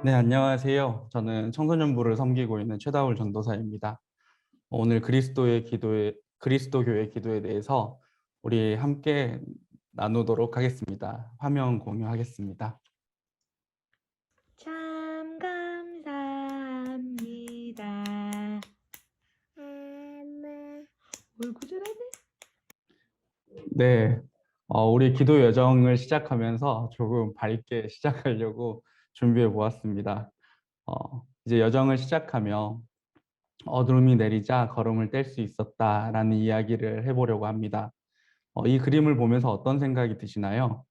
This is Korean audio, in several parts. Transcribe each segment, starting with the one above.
네, 안녕하세요. 저는 청소년부를 섬기고 있는 최다울 전도사입니다. 오늘 그리스도교의 기도에 대해서 우리 함께 나누도록 하겠습니다. 화면 공유하겠습니다. 참 감사합니다. 얼굴 잘하네. 네, 우리 기도 여정을 시작하면서 조금 밝게 시작하려고 준비해 보았습니다. 이제 여정을 시작하며 어둠이 내리자 걸음을 뗄 수 있었다라는 이야기를 해보려고 합니다. 이 그림을 보면서 어떤 생각이 드시나요?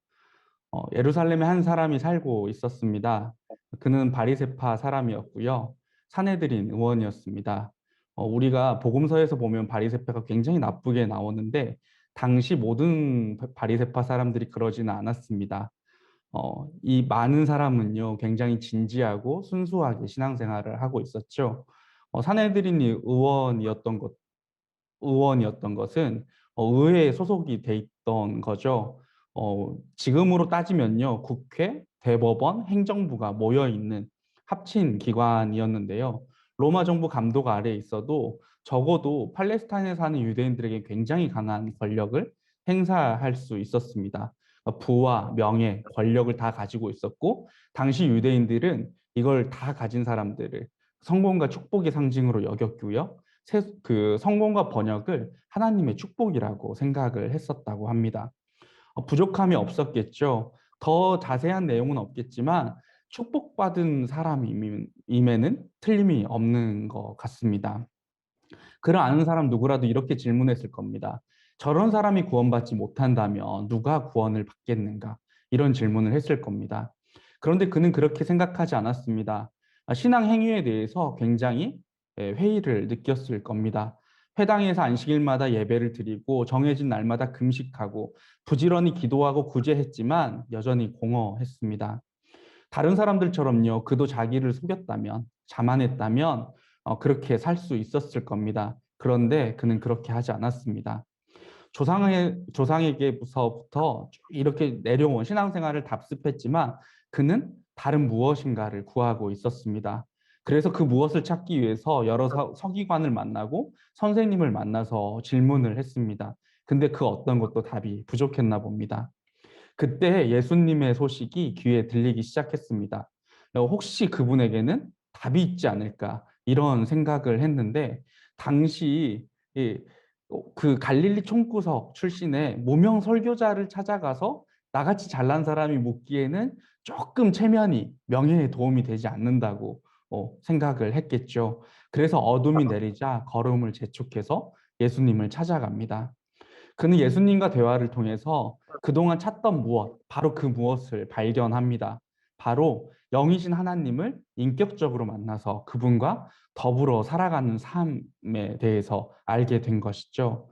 예루살렘에 한 사람이 살고 있었습니다. 그는 바리새파 사람이었고요. 사내들인 의원이었습니다. 우리가 복음서에서 보면 바리새파가 굉장히 나쁘게 나오는데 당시 모든 바리새파 사람들이 그러지는 않았습니다. 이 많은 사람은요, 굉장히 진지하고 순수하게 신앙생활을 하고 있었죠. 사내들인 의원이었던 것은 의회에 소속이 돼 있던 거죠. 지금으로 따지면요, 국회, 대법원, 행정부가 모여 있는 합친 기관이었는데요. 로마 정부 감독 아래에 있어도 적어도 팔레스타인에 사는 유대인들에게 굉장히 강한 권력을 행사할 수 있었습니다. 부와 명예, 권력을 다 가지고 있었고, 당시 유대인들은 이걸 다 가진 사람들을 성공과 축복의 상징으로 여겼고요. 그 성공과 번역을 하나님의 축복이라고 생각을 했었다고 합니다. 부족함이 없었겠죠. 더 자세한 내용은 없겠지만 축복받은 사람임에는 틀림이 없는 것 같습니다. 그를 아는 사람 누구라도 이렇게 질문했을 겁니다. 저런 사람이 구원받지 못한다면 누가 구원을 받겠는가? 이런 질문을 했을 겁니다. 그런데 그는 그렇게 생각하지 않았습니다. 신앙 행위에 대해서 굉장히 회의를 느꼈을 겁니다. 회당에서 안식일마다 예배를 드리고 정해진 날마다 금식하고 부지런히 기도하고 구제했지만 여전히 공허했습니다. 다른 사람들처럼요, 그도 자기를 속였다면, 자만했다면 그렇게 살 수 있었을 겁니다. 그런데 그는 그렇게 하지 않았습니다. 조상에게서부터 이렇게 내려온 신앙생활을 답습했지만 그는 다른 무엇인가를 구하고 있었습니다. 그래서 그 무엇을 찾기 위해서 여러 서기관을 만나고 선생님을 만나서 질문을 했습니다. 근데 그 어떤 것도 답이 부족했나 봅니다. 그때 예수님의 소식이 귀에 들리기 시작했습니다. 혹시 그분에게는 답이 있지 않을까 이런 생각을 했는데 당시 그 갈릴리 총구석 출신의 무명 설교자를 찾아가서 나같이 잘난 사람이 묻기에는 조금 체면이 명예에 도움이 되지 않는다고 생각을 했겠죠. 그래서 어둠이 내리자 걸음을 재촉해서 예수님을 찾아갑니다. 그는 예수님과 대화를 통해서 그동안 찾던 무엇, 바로 그 무엇을 발견합니다. 바로 영이신 하나님을 인격적으로 만나서 그분과 더불어 살아가는 삶에 대해서 알게 된 것이죠.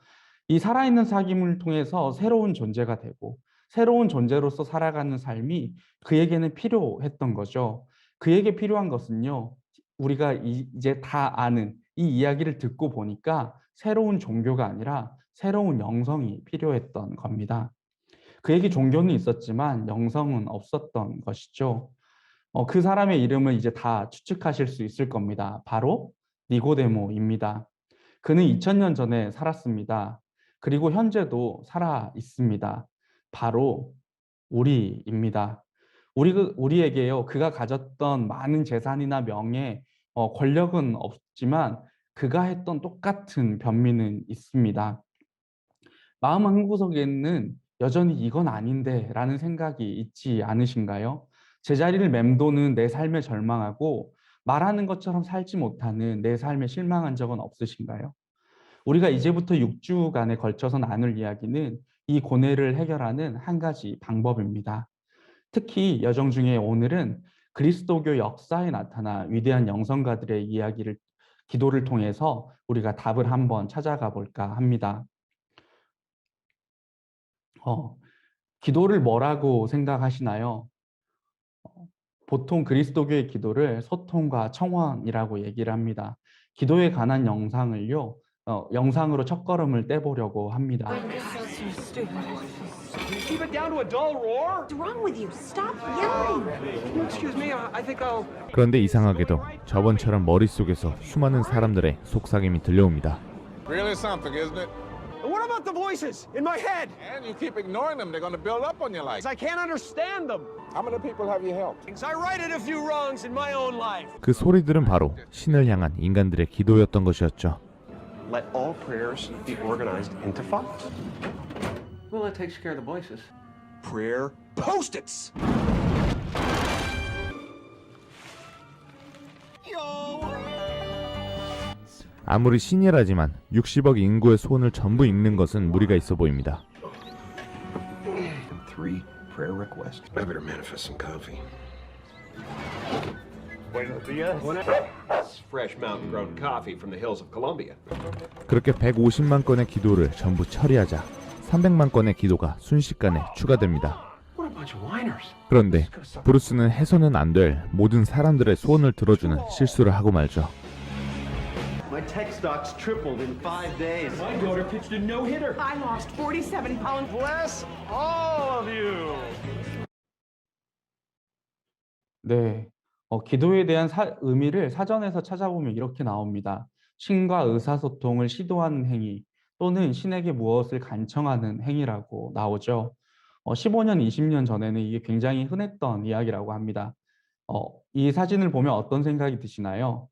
이 살아있는 사귐을 통해서 새로운 존재가 되고 새로운 존재로서 살아가는 삶이 그에게는 필요했던 거죠. 그에게 필요한 것은요, 우리가 이제 다 아는 이 이야기를 듣고 보니까 새로운 종교가 아니라 새로운 영성이 필요했던 겁니다. 그에게 종교는 있었지만 영성은 없었던 것이죠. 그 사람의 이름을 이제 다 추측하실 수 있을 겁니다. 바로 니고데모입니다. 그는 2000년 전에 살았습니다. 그리고 현재도 살아 있습니다. 바로 우리입니다. 우리에게요, 그가 가졌던 많은 재산이나 명예, 권력은 없지만 그가 했던 똑같은 변미는 있습니다. 마음 한구석에는 여전히 이건 아닌데 라는 생각이 있지 않으신가요? 제자리를 맴도는 내 삶에 절망하고 말하는 것처럼 살지 못하는 내 삶에 실망한 적은 없으신가요? 우리가 이제부터 6주간에 걸쳐서 나눌 이야기는 이 고뇌를 해결하는 한 가지 방법입니다. 특히 여정 중에 오늘은 그리스도교 역사에 나타난 위대한 영성가들의 이야기를 기도를 통해서 우리가 답을 한번 찾아가 볼까 합니다. 어, 기도를 뭐라고 생각하시나요? 보통 그리스도교의 기도를 소통과 청원이라고 얘기를 합니다. 기도에 관한 영상을요, 영상으로 첫걸음을 떼보려고 합니다. Keep it down to a dull roar? What's wrong with you? Stop yelling! Excuse me, I think I'll... 그런데 이상하게도 저번처럼 머릿속에서 수많은 사람들의 속삭임이 들려옵니다. Really something, isn't it? What about the voices in my head? And you keep ignoring them, they're going to build up on you like. I can't understand them. How many people have you helped? I righted a few wrongs in my own life. 그 소리들은 바로 신을 향한 인간들의 기도였던 것이었죠. Let all prayers be organized into files. Well, that takes care of the voices. Prayer post-its. 아무리 신이라지만 60억 인구의 소원을 전부 읽는 것은 무리가 있어 보입니다. 3 prayer requests. I better manifest some coffee. Buenos dias. It's fresh mountain-grown coffee from the hills of Colombia. 그렇게 150만 건의 기도를 전부 처리하자 300만 건의 기도가 순식간에 추가됩니다. What a bunch of whiners. 그런데 브루스는 해서는 안 될 모든 사람들의 소원을 들어주는 실수를 하고 말죠. My tech stocks tripled in 5 days. My daughter pitched a no-hitter. I lost 47 pounds. Bless all of you. 네, 기도에 대한 의미를 사전에서 찾아보면 이렇게 나옵니다. 신과 의사소통을 시도하는 행위 또는 신에게 무엇을 간청하는 행위라고 나오죠. 15년, 20년 전에는 이게 굉장히 흔했던 이야기라고 합니다. 이 사진을 보면 어떤 생각이 드시나요?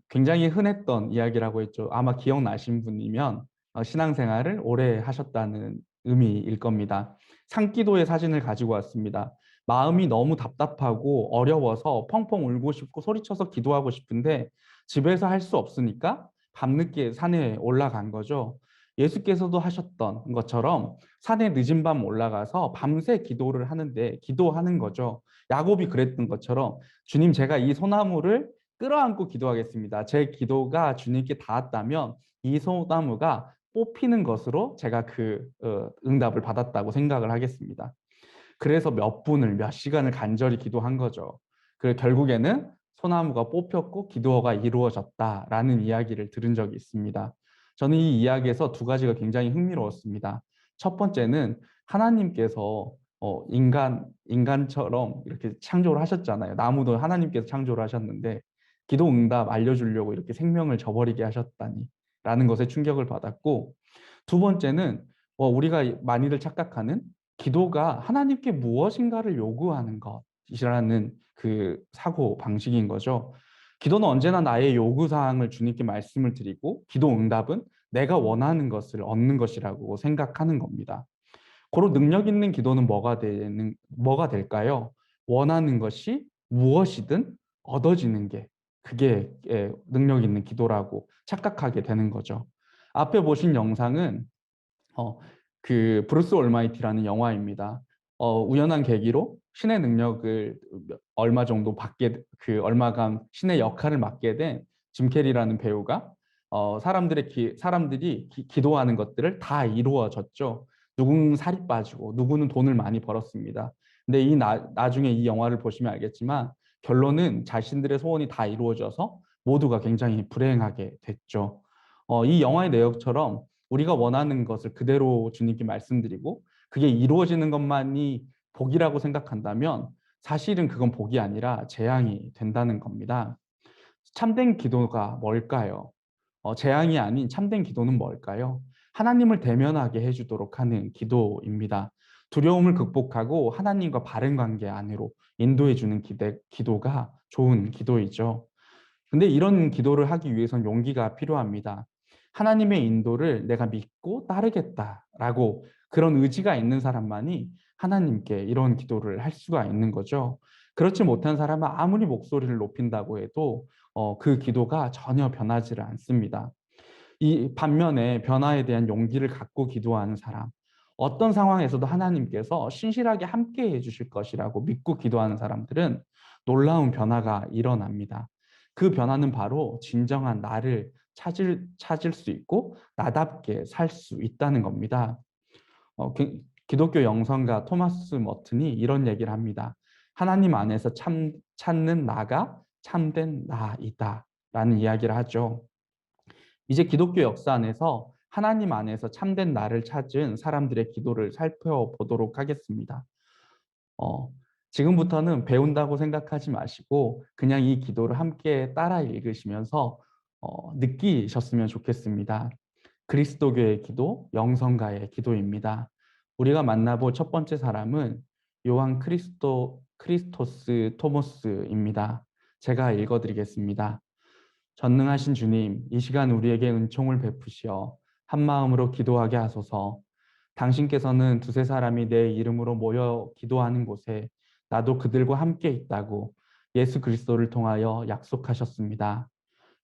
굉장히 흔했던 이야기라고 했죠. 아마 기억나신 분이면 신앙생활을 오래 하셨다는 의미일 겁니다. 산기도의 사진을 가지고 왔습니다. 마음이 너무 답답하고 어려워서 펑펑 울고 싶고 소리쳐서 기도하고 싶은데 집에서 할 수 없으니까 밤늦게 산에 올라간 거죠. 예수께서도 하셨던 것처럼 산에 늦은 밤 올라가서 밤새 기도를 하는데 기도하는 거죠. 야곱이 그랬던 것처럼 주님, 제가 이 소나무를 끌어안고 기도하겠습니다. 제 기도가 주님께 닿았다면 이 소나무가 뽑히는 것으로 제가 그 응답을 받았다고 생각을 하겠습니다. 그래서 몇 분을 몇 시간을 간절히 기도한 거죠. 결국에는 소나무가 뽑혔고 기도가 이루어졌다라는 이야기를 들은 적이 있습니다. 저는 이 이야기에서 두 가지가 굉장히 흥미로웠습니다. 첫 번째는 하나님께서 인간처럼 이렇게 창조를 하셨잖아요. 나무도 하나님께서 창조를 하셨는데 기도 응답 알려주려고 이렇게 생명을 저버리게 하셨다니 라는 것에 충격을 받았고, 두 번째는 우리가 많이들 착각하는 기도가 하나님께 무엇인가를 요구하는 것이라는 그 사고 방식인 거죠. 기도는 언제나 나의 요구사항을 주님께 말씀을 드리고 기도 응답은 내가 원하는 것을 얻는 것이라고 생각하는 겁니다. 고로 능력 있는 기도는 뭐가 될까요? 원하는 것이 무엇이든 얻어지는 게 그게 능력 있는 기도라고 착각하게 되는 거죠. 앞에 보신 영상은 그 브루스 올마이티라는 영화입니다. 우연한 계기로 신의 능력을 얼마간 신의 역할을 맡게 된 짐 캐리라는 배우가 사람들이 기도하는 것들을 다 이루어졌죠. 누구는 살이 빠지고 누구는 돈을 많이 벌었습니다. 근데 나중에 이 영화를 보시면 알겠지만 결론은 자신들의 소원이 다 이루어져서 모두가 굉장히 불행하게 됐죠. 이 영화의 내용처럼 우리가 원하는 것을 그대로 주님께 말씀드리고 그게 이루어지는 것만이 복이라고 생각한다면 사실은 그건 복이 아니라 재앙이 된다는 겁니다. 참된 기도가 뭘까요? 재앙이 아닌 참된 기도는 뭘까요? 하나님을 대면하게 해주도록 하는 기도입니다. 두려움을 극복하고 하나님과 바른 관계 안으로 인도해주는 기도가 좋은 기도이죠. 근데 이런 기도를 하기 위해선 용기가 필요합니다. 하나님의 인도를 내가 믿고 따르겠다라고 그런 의지가 있는 사람만이 하나님께 이런 기도를 할 수가 있는 거죠. 그렇지 못한 사람은 아무리 목소리를 높인다고 해도 그 기도가 전혀 변하지를 않습니다. 이 반면에 변화에 대한 용기를 갖고 기도하는 사람, 어떤 상황에서도 하나님께서 신실하게 함께 해주실 것이라고 믿고 기도하는 사람들은 놀라운 변화가 일어납니다. 그 변화는 바로 진정한 나를 찾을 수 있고 나답게 살 수 있다는 겁니다. 기독교 영성가 토마스 머튼이 이런 얘기를 합니다. 하나님 안에서 찾는 나가 참된 나이다 라는 이야기를 하죠. 이제 기독교 역사 안에서 하나님 안에서 참된 나를 찾은 사람들의 기도를 살펴보도록 하겠습니다. 지금부터는 배운다고 생각하지 마시고 그냥 이 기도를 함께 따라 읽으시면서 느끼셨으면 좋겠습니다. 그리스도교의 기도, 영성가의 기도입니다. 우리가 만나볼 첫 번째 사람은 요한 크리스토스 토모스입니다. 제가 읽어드리겠습니다. 전능하신 주님, 이 시간 우리에게 은총을 베푸시어 한 마음으로 기도하게 하소서. 당신께서는 두세 사람이 내 이름으로 모여 기도하는 곳에 나도 그들과 함께 있다고 예수 그리스도를 통하여 약속하셨습니다.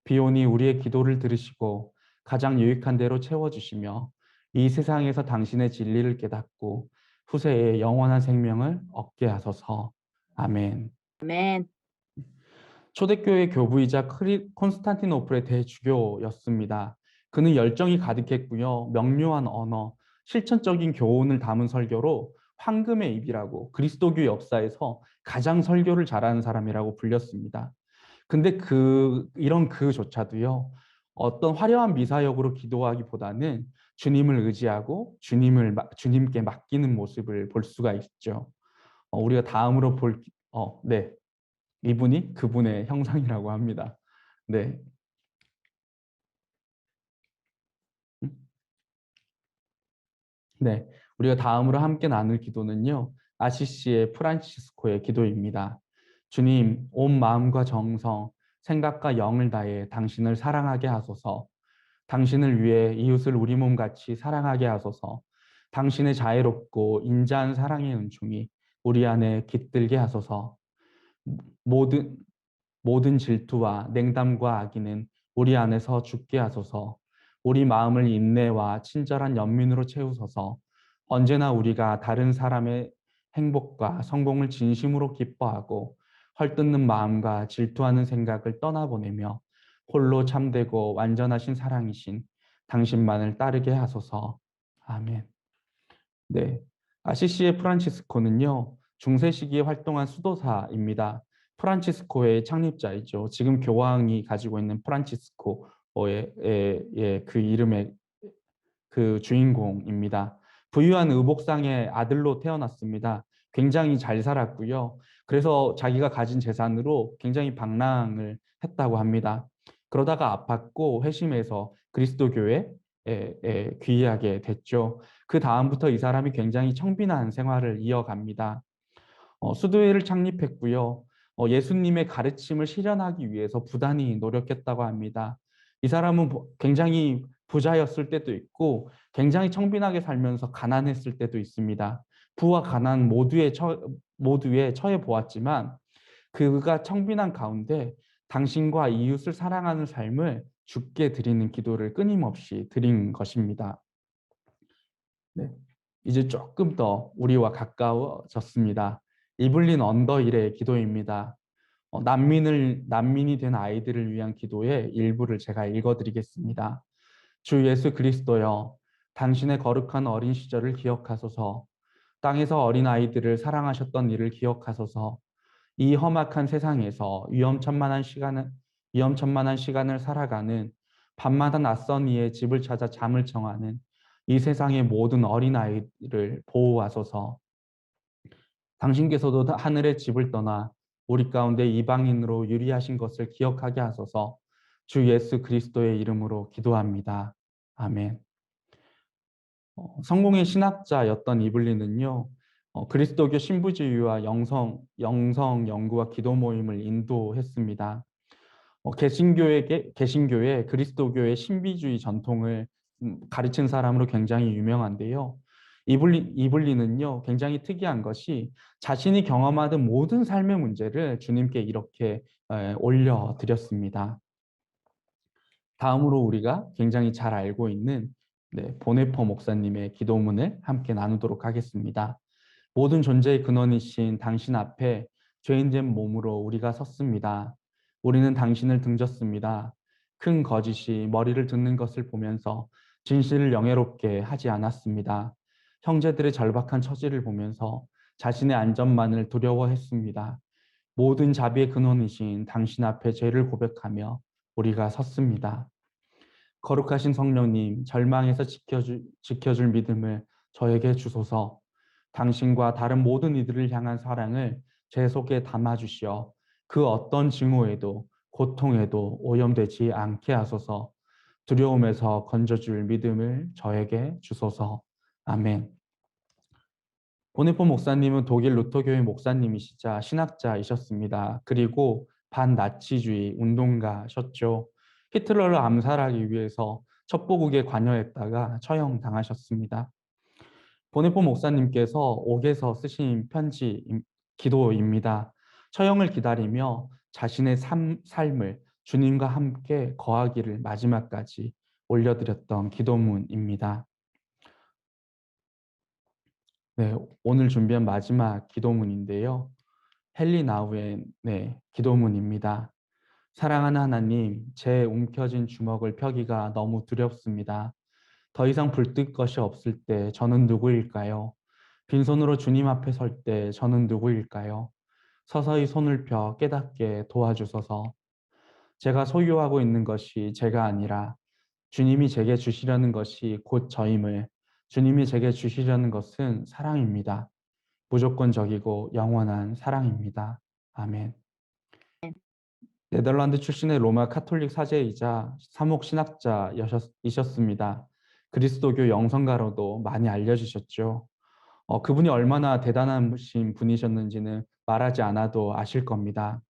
비오니 우리의 기도를 들으시고 가장 유익한 대로 채워주시며 이 세상에서 당신의 진리를 깨닫고 후세에 영원한 생명을 얻게 하소서. 아멘. 아멘. 초대교회 교부이자 콘스탄티노플의 대주교였습니다. 그는 열정이 가득했고요. 명료한 언어, 실천적인 교훈을 담은 설교로 황금의 입이라고 그리스도교 역사에서 가장 설교를 잘하는 사람이라고 불렸습니다. 근데 이런 그조차도요. 어떤 화려한 미사역으로 기도하기보다는 주님을 의지하고 주님께 맡기는 모습을 볼 수가 있죠. 우리가 다음으로 네. 이분이 그분의 형상이라고 합니다. 네. 네. 우리가 다음으로 함께 나눌 기도는요. 아시시의 프란치스코의 기도입니다. 주님, 온 마음과 정성, 생각과 영을 다해 당신을 사랑하게 하소서. 당신을 위해 이웃을 우리 몸같이 사랑하게 하소서. 당신의 자애롭고 인자한 사랑의 은총이 우리 안에 깃들게 하소서. 모든 질투와 냉담과 악의는 우리 안에서 죽게 하소서. 우리 마음을 인내와 친절한 연민으로 채우소서. 언제나 우리가 다른 사람의 행복과 성공을 진심으로 기뻐하고 헐뜯는 마음과 질투하는 생각을 떠나보내며 홀로 참되고 완전하신 사랑이신 당신만을 따르게 하소서. 아멘. 네, 아시시의 프란치스코는요. 중세 시기에 활동한 수도사입니다. 프란치스코의 창립자이죠. 지금 교황이 가지고 있는 프란치스코의 그 이름의 그 주인공입니다. 부유한 의복상의 아들로 태어났습니다. 굉장히 잘 살았고요. 그래서 자기가 가진 재산으로 굉장히 방랑을 했다고 합니다. 그러다가 아팠고 회심해서 그리스도교에 귀의하게 됐죠. 그 다음부터 이 사람이 굉장히 청빈한 생활을 이어갑니다. 수도회를 창립했고요. 예수님의 가르침을 실현하기 위해서 부단히 노력했다고 합니다. 이 사람은 굉장히 부자였을 때도 있고 굉장히 청빈하게 살면서 가난했을 때도 있습니다. 부와 가난 모두에 처해 보았지만 그가 청빈한 가운데 당신과 이웃을 사랑하는 삶을 주께 드리는 기도를 끊임없이 드린 것입니다. 네, 이제 조금 더 우리와 가까워졌습니다. 이블린 언더힐의 기도입니다. 난민이 된 아이들을 위한 기도의 일부를 제가 읽어드리겠습니다. 주 예수 그리스도여, 당신의 거룩한 어린 시절을 기억하소서. 땅에서 어린 아이들을 사랑하셨던 일을 기억하소서. 이 험악한 세상에서 위험천만한 시간을 살아가는 밤마다 낯선 이의 집을 찾아 잠을 청하는 이 세상의 모든 어린 아이들을 보호하소서. 당신께서도 하늘의 집을 떠나 우리 가운데 이방인으로 유리하신 것을 기억하게 하소서. 주 예수 그리스도의 이름으로 기도합니다. 아멘. 성공의 신학자였던 이블린은요, 그리스도교 신부주의와 영성 연구와 기도 모임을 인도했습니다. 개신교의 그리스도교의 신비주의 전통을 가르친 사람으로 굉장히 유명한데요. 이블린은요, 굉장히 특이한 것이 자신이 경험하던 모든 삶의 문제를 주님께 이렇게 올려드렸습니다. 다음으로 우리가 굉장히 잘 알고 있는 보네포 목사님의 기도문을 함께 나누도록 하겠습니다. 모든 존재의 근원이신 당신 앞에 죄인된 몸으로 우리가 섰습니다. 우리는 당신을 등졌습니다. 큰 거짓이 머리를 듣는 것을 보면서 진실을 영예롭게 하지 않았습니다. 형제들의 절박한 처지를 보면서 자신의 안전만을 두려워했습니다. 모든 자비의 근원이신 당신 앞에 죄를 고백하며 우리가 섰습니다. 거룩하신 성령님, 절망에서 지켜줄 믿음을 저에게 주소서. 당신과 다른 모든 이들을 향한 사랑을 제 속에 담아주시어 그 어떤 증오에도 고통에도 오염되지 않게 하소서. 두려움에서 건져줄 믿음을 저에게 주소서. 아멘. 보네포 목사님은 독일 루터교회 목사님이시자 신학자이셨습니다. 그리고 반나치주의 운동가셨죠. 히틀러를 암살하기 위해서 첩보국에 관여했다가 처형당하셨습니다. 보네포 목사님께서 옥에서 쓰신 편지 기도입니다. 처형을 기다리며 자신의 삶을 주님과 함께 거하기를 마지막까지 올려드렸던 기도문입니다. 네, 오늘 준비한 마지막 기도문인데요. 헨리 나우엔의 기도문입니다. 사랑하는 하나님, 제 움켜진 주먹을 펴기가 너무 두렵습니다. 더 이상 불뜰 것이 없을 때 저는 누구일까요? 빈손으로 주님 앞에 설 때 저는 누구일까요? 서서히 손을 펴 깨닫게 도와주소서. 제가 소유하고 있는 것이 제가 아니라 주님이 제게 주시려는 것이 곧 저임을, 주님이 제게 주시려는 것은 사랑입니다. 무조건적이고 영원한 사랑입니다. 아멘. 네덜란드 출신의 로마 카톨릭 사제이자 사목 신학자이셨습니다. 그리스도교 영성가로도 많이 알려지셨죠. 그분이 얼마나 대단하신 분이셨는지는 말하지 않아도 아실 겁니다.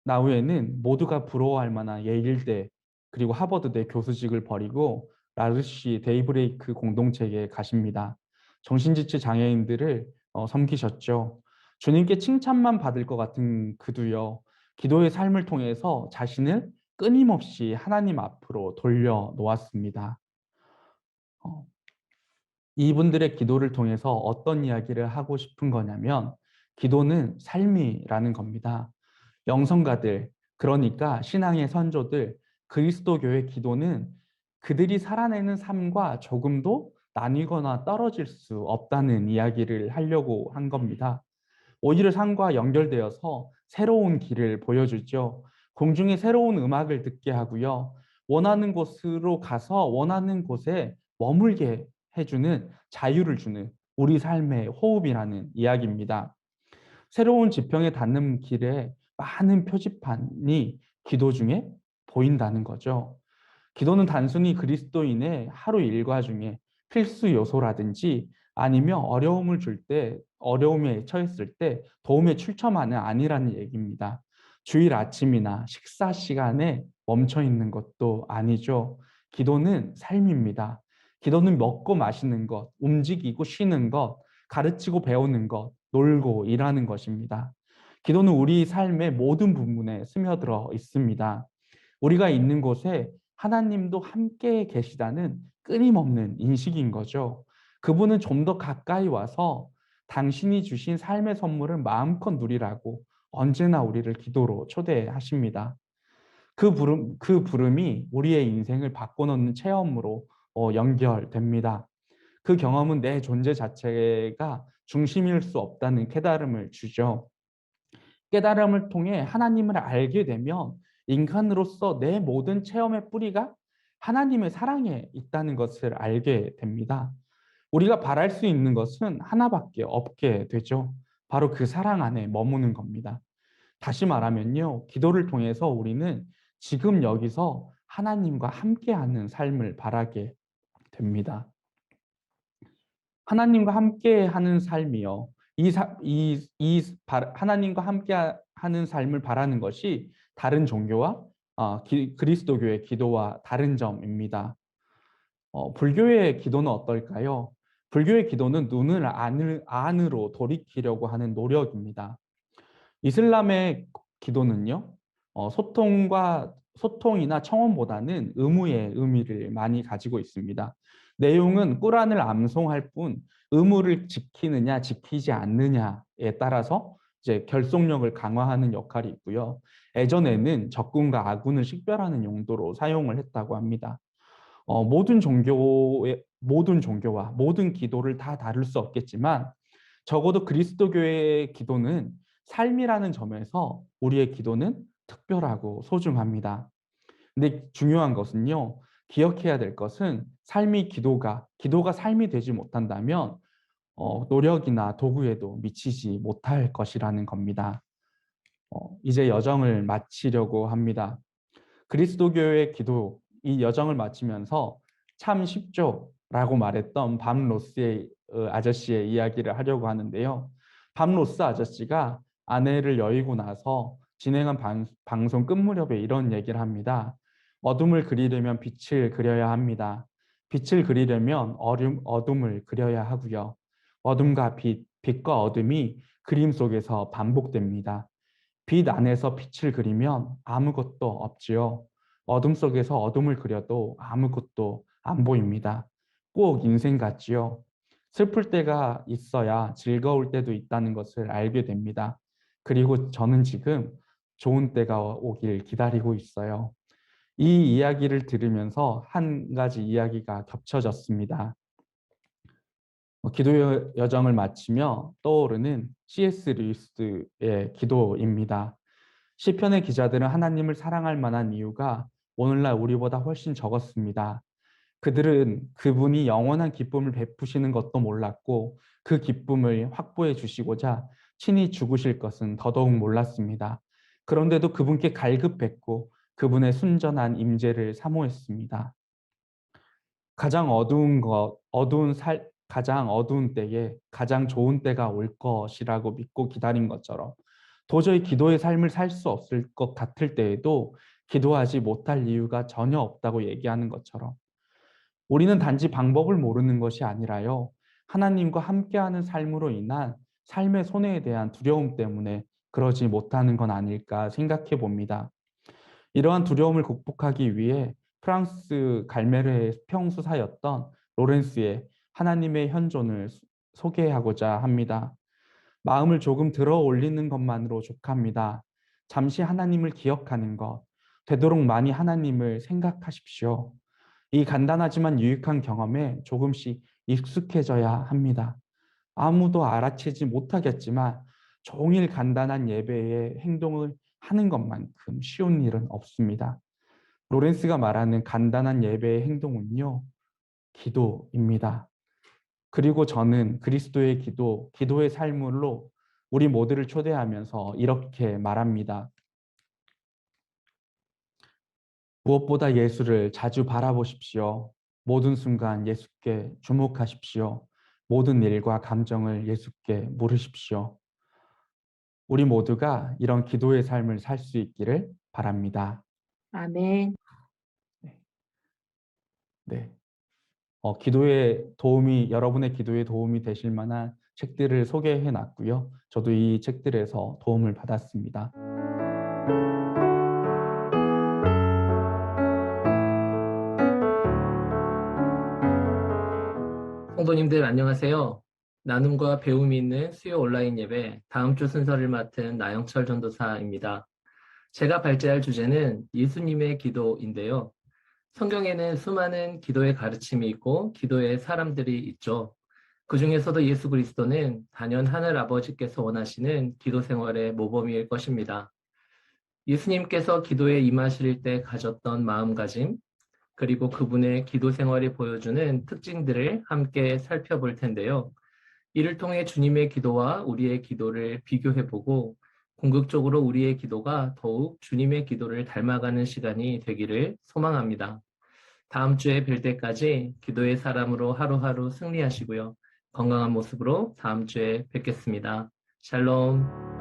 나우엔은 모두가 부러워할 만한 예일대 그리고 하버드대 교수직을 버리고 라르시 데이브레이크 공동체에 가십니다. 정신지체 장애인들을 섬기셨죠. 주님께 칭찬만 받을 것 같은 그도요. 기도의 삶을 통해서 자신을 끊임없이 하나님 앞으로 돌려놓았습니다. 이분들의 기도를 통해서 어떤 이야기를 하고 싶은 거냐면 기도는 삶이라는 겁니다. 영성가들, 그러니까 신앙의 선조들, 그리스도교의 기도는 그들이 살아내는 삶과 조금도 나뉘거나 떨어질 수 없다는 이야기를 하려고 한 겁니다. 오히려 삶과 연결되어서 새로운 길을 보여주죠. 공중에 새로운 음악을 듣게 하고요. 원하는 곳으로 가서 원하는 곳에 머물게 해주는 자유를 주는 우리 삶의 호흡이라는 이야기입니다. 새로운 지평에 닿는 길에 많은 표지판이 기도 중에 보인다는 거죠. 기도는 단순히 그리스도인의 하루 일과 중에 필수 요소라든지 아니면 어려움에 처했을 때 도움의 출처만은 아니라는 얘기입니다. 주일 아침이나 식사 시간에 멈춰 있는 것도 아니죠. 기도는 삶입니다. 기도는 먹고 마시는 것, 움직이고 쉬는 것, 가르치고 배우는 것, 놀고 일하는 것입니다. 기도는 우리 삶의 모든 부분에 스며들어 있습니다. 우리가 있는 곳에 하나님도 함께 계시다는 끊임없는 인식인 거죠. 그분은 좀 더 가까이 와서 당신이 주신 삶의 선물을 마음껏 누리라고 언제나 우리를 기도로 초대하십니다. 그 부름이 우리의 인생을 바꿔놓는 체험으로 연결됩니다. 그 경험은 내 존재 자체가 중심일 수 없다는 깨달음을 주죠. 깨달음을 통해 하나님을 알게 되면 인간으로서 내 모든 체험의 뿌리가 하나님의 사랑에 있다는 것을 알게 됩니다. 우리가 바랄 수 있는 것은 하나밖에 없게 되죠. 바로 그 사랑 안에 머무는 겁니다. 다시 말하면요, 기도를 통해서 우리는 지금 여기서 하나님과 함께하는 삶을 바라게 됩니다. 하나님과 함께하는 삶이요. 하나님과 함께하는 삶을 바라는 것이 다른 종교와 그리스도교의 기도와 다른 점입니다. 불교의 기도는 어떨까요? 불교의 기도는 눈을 안으로 돌이키려고 하는 노력입니다. 이슬람의 기도는요, 소통이나 청원보다는 의무의 의미를 많이 가지고 있습니다. 내용은 꾸란을 암송할 뿐 의무를 지키느냐 지키지 않느냐에 따라서 이제 결속력을 강화하는 역할이 있고요. 예전에는 적군과 아군을 식별하는 용도로 사용을 했다고 합니다. 모든 종교와 모든 기도를 다 다룰 수 없겠지만 적어도 그리스도교의 기도는 삶이라는 점에서 우리의 기도는 특별하고 소중합니다. 근데 중요한 것은요. 기억해야 될 것은 삶이 기도가 삶이 되지 못한다면 노력이나 도구에도 미치지 못할 것이라는 겁니다. 이제 여정을 마치려고 합니다. 그리스도교의 기도, 이 여정을 마치면서 참 쉽죠라고 말했던 밤 로스의 아저씨의 이야기를 하려고 하는데요. 밤 로스 아저씨가 아내를 여의고 나서 진행한 방송 끝 무렵에 이런 얘기를 합니다. 어둠을 그리려면 빛을 그려야 합니다. 빛을 그리려면 어둠을 그려야 하고요. 어둠과 빛과 어둠이 그림 속에서 반복됩니다. 빛 안에서 빛을 그리면 아무것도 없지요. 어둠 속에서 어둠을 그려도 아무것도 안 보입니다. 꼭 인생 같지요. 슬플 때가 있어야 즐거울 때도 있다는 것을 알게 됩니다. 그리고 저는 지금 좋은 때가 오길 기다리고 있어요. 이 이야기를 들으면서 한 가지 이야기가 겹쳐졌습니다. 기도 여정을 마치며 떠오르는 C.S. 루이스의 기도입니다. 시편의 기자들은 하나님을 사랑할 만한 이유가 오늘날 우리보다 훨씬 적었습니다. 그들은 그분이 영원한 기쁨을 베푸시는 것도 몰랐고 그 기쁨을 확보해 주시고자 친히 죽으실 것은 더더욱 몰랐습니다. 그런데도 그분께 갈급했고 그분의 순전한 임재를 사모했습니다. 가장 어두운 때에 가장 좋은 때가 올 것이라고 믿고 기다린 것처럼 도저히 기도의 삶을 살 수 없을 것 같을 때에도 기도하지 못할 이유가 전혀 없다고 얘기하는 것처럼 우리는 단지 방법을 모르는 것이 아니라요. 하나님과 함께하는 삶으로 인한 삶의 손해에 대한 두려움 때문에 그러지 못하는 건 아닐까 생각해 봅니다. 이러한 두려움을 극복하기 위해 프랑스 갈메르의 평수사였던 로렌스의 하나님의 현존을 소개하고자 합니다. 마음을 조금 들어 올리는 것만으로 족합니다. 잠시 하나님을 기억하는 것, 되도록 많이 하나님을 생각하십시오. 이 간단하지만 유익한 경험에 조금씩 익숙해져야 합니다. 아무도 알아채지 못하겠지만 종일 간단한 예배의 행동을 하는 것만큼 쉬운 일은 없습니다. 로렌스가 말하는 간단한 예배의 행동은요, 기도입니다. 그리고 저는 그리스도의 기도의 삶으로 우리 모두를 초대하면서 이렇게 말합니다. 무엇보다 예수를 자주 바라보십시오. 모든 순간 예수께 주목하십시오. 모든 일과 감정을 예수께 물으십시오. 우리 모두가 이런 기도의 삶을 살 수 있기를 바랍니다. 아멘. 네. 여러분의 기도에 도움이 되실 만한 책들을 소개해 놨고요. 저도 이 책들에서 도움을 받았습니다. 성도님들 안녕하세요. 나눔과 배움이 있는 수요 온라인 예배 다음 주 순서를 맡은 나영철 전도사입니다. 제가 발제할 주제는 예수님의 기도인데요. 성경에는 수많은 기도의 가르침이 있고 기도의 사람들이 있죠. 그 중에서도 예수 그리스도는 단연 하늘 아버지께서 원하시는 기도 생활의 모범일 것입니다. 예수님께서 기도에 임하실 때 가졌던 마음가짐, 그리고 그분의 기도 생활이 보여주는 특징들을 함께 살펴볼 텐데요. 이를 통해 주님의 기도와 우리의 기도를 비교해보고 궁극적으로 우리의 기도가 더욱 주님의 기도를 닮아가는 시간이 되기를 소망합니다. 다음 주에 뵐 때까지 기도의 사람으로 하루하루 승리하시고요. 건강한 모습으로 다음 주에 뵙겠습니다. 샬롬.